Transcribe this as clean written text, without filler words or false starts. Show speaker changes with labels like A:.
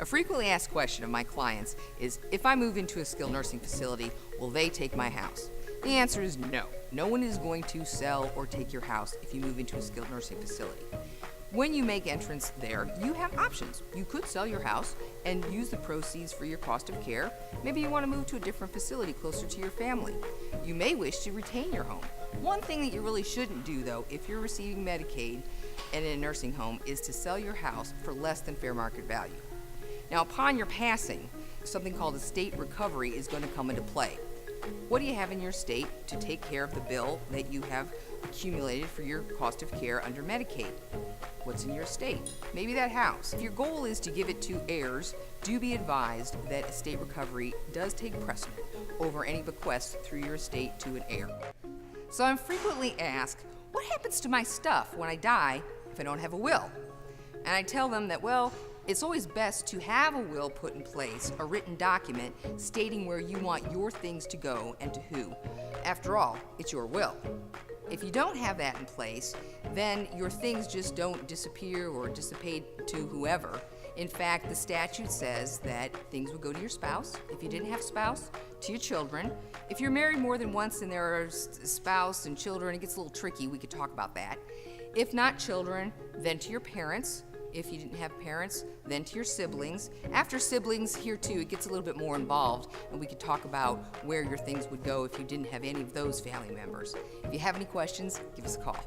A: A frequently asked question of my clients is, if I move into a skilled nursing facility, will they take my house? The answer is no. No one is going to sell or take your house if you move into a skilled nursing facility. When you make entrance there, you have options. You could sell your house and use the proceeds for your cost of care. Maybe you want to move to a different facility closer to your family. You may wish to retain your home. One thing that you really shouldn't do, though, if you're receiving Medicaid and in a nursing home, is to sell your house for less than fair market value. Now, upon your passing, something called estate recovery is going to come into play. What do you have in your estate to take care of the bill that you have accumulated for your cost of care under Medicaid? What's in your estate? Maybe that house. If your goal is to give it to heirs, do be advised that estate recovery does take precedent over any bequests through your estate to an heir. So I'm frequently asked, what happens to my stuff when I die if I don't have a will? And I tell them that, well, it's always best to have a will put in place, a written document stating where you want your things to go and to who. After all, it's your will. If you don't have that in place, then your things just don't disappear or dissipate to whoever. In fact, the statute says that things would go to your spouse. If you didn't have a spouse, to your children. If you're married more than once and there are spouse and children, it gets a little tricky. We could talk about that. If not children, then to your parents. If you didn't have parents, then to your siblings. After siblings, here too, it gets a little bit more involved, and we could talk about where your things would go if you didn't have any of those family members. If you have any questions, give us a call.